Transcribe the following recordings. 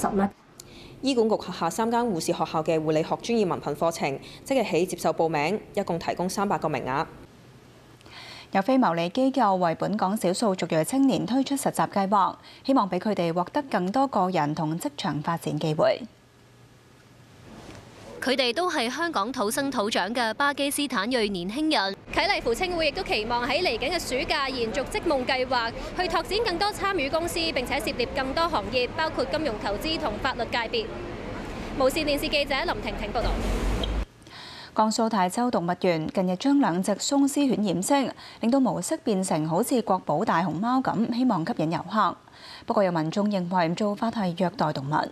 實呢？醫管局轄下3間護士學校嘅護理學專業文憑課程，即日起接受報名，一共提供300個名額。有非牟利機構為本港少數族裔青年推出實習計劃，希望俾佢哋獲得更多個人同職場發展機會。佢哋都係香港土生土長嘅巴基斯坦裔年輕人。啟勵扶青會亦都期望喺嚟緊嘅暑假延續職夢計劃，去拓展更多參與公司，並且涉獵更多行業，包括金融投資同法律界別。無線電視記者林婷婷報導。江蘇泰州動物園近日將2隻鬆獅犬染色，令到毛色變成好似國寶大熊貓咁，希望吸引遊客。不過有民眾認為做法係虐待動物。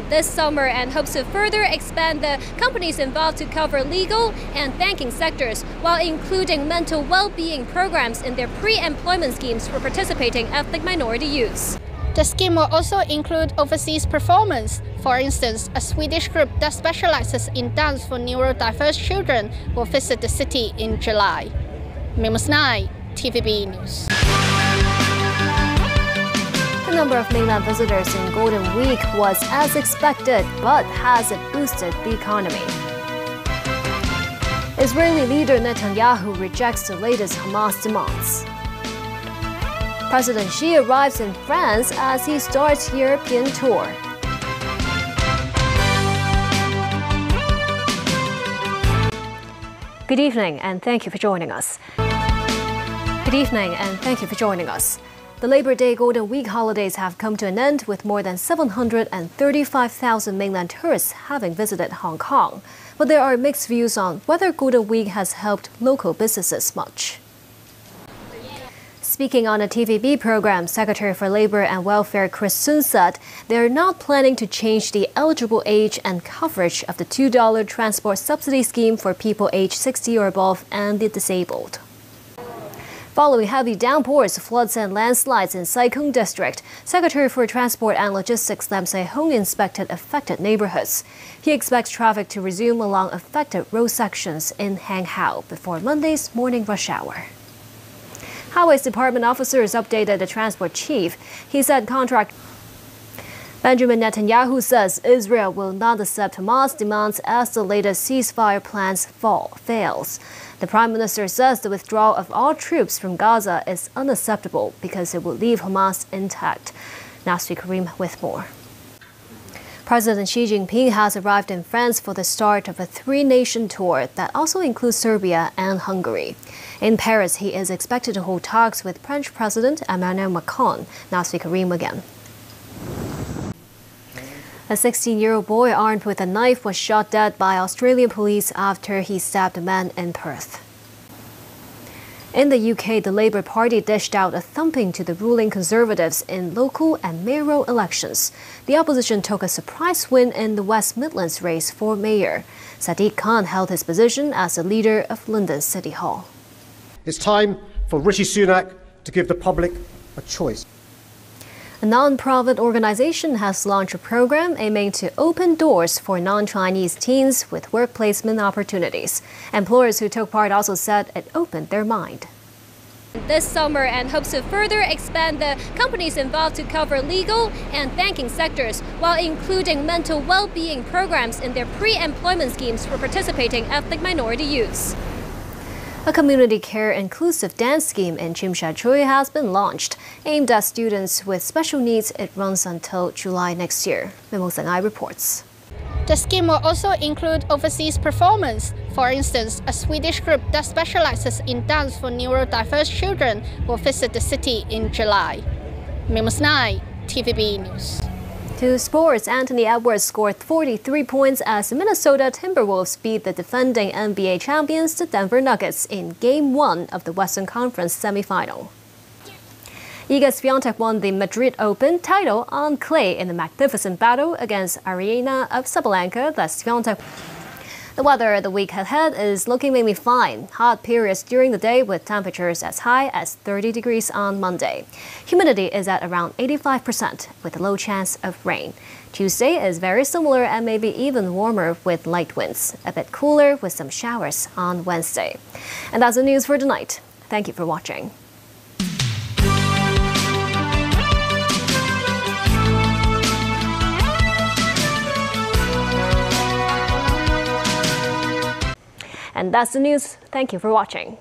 This summer and hopes to further expand the companies involved to cover legal and banking sectors, while including mental well-being programs in their pre-employment schemes for participating ethnic minority youths. The scheme will also include overseas performance. For instance, a Swedish group that specializes in dance for neurodiverse children will visit the city in July. MimosaNgai, TVB News. The number of mainland visitors in Golden Week was as expected, but has it boosted the economy? Israeli leader Netanyahu rejects the latest Hamas demands. President Xi arrives in France as he starts European tour. Good evening and thank you for joining us. Good evening and thank you for joining us. The Labor Day Golden Week holidays have come to an end with more than 735,000 mainland tourists having visited Hong Kong. But there are mixed views on whether Golden Week has helped local businesses much. Speaking on a TVB program, Secretary for Labor and Welfare Chris Sun said they are not planning to change the eligible age and coverage of the $2 transport subsidy scheme for people aged 60 or above and the disabled. Following heavy downpours, floods and landslides in Sai Kung District, Secretary for Transport and Logistics Lam Se-hung inspected affected neighborhoods. He expects traffic to resume along affected road sections in Hang Hau before Monday's morning rush hour. Highways Department officers updated the transport chief. He said Benjamin Netanyahu says Israel will not accept Hamas demands as the latest ceasefire plans fails. The Prime Minister says the withdrawal of all troops from Gaza is unacceptable because it will leave Hamas intact. Nasri Karim with more. President Xi Jinping has arrived in France for the start of a 3-nation tour that also includes Serbia and Hungary. In Paris, he is expected to hold talks with French President Emmanuel Macron. Nasri Karim again. A 16-year-old boy armed with a knife was shot dead by Australian police after he stabbed a man in Perth. In the UK, the Labour Party dished out a thumping to the ruling Conservatives in local and mayoral elections. The opposition took a surprise win in the West Midlands race for mayor. Sadiq Khan held his position as the leader of London City Hall. It's time for Rishi Sunak to give the public a choice. A non-profit organization has launched a program aiming to open doors for non-Chinese teens with work placement opportunities. Employers who took part also said it opened their mind. This summer and hopes to further expand the companies involved to cover legal and banking sectors, while including mental well-being programs in their pre-employment schemes for participating ethnic minority youths. A community care inclusive dance scheme in Tsim Sha Tsui has been launched. Aimed at students with special needs, it runs until July next year. MimosaNgai reports. The scheme will also include overseas performance. For instance, a Swedish group that specializes in dance for neurodiverse children will visit the city in July. MimosaNgai, TVB News. To sports, Anthony Edwards scored 43 points as the Minnesota Timberwolves beat the defending NBA champions, the Denver Nuggets, in Game 1 of the Western Conference semifinal. Iga Swiatek won the Madrid Open title on clay in a magnificent battle against Aryna Sabalenka. The weather the week ahead is looking mainly fine. Hot periods during the day with temperatures as high as 30 degrees on Monday. Humidity is at around 85% with a low chance of rain. Tuesday is very similar and maybe even warmer with light winds. A bit cooler with some showers on Wednesday. And that's the news for tonight. Thank you for watching. And that's the news. Thank you for watching.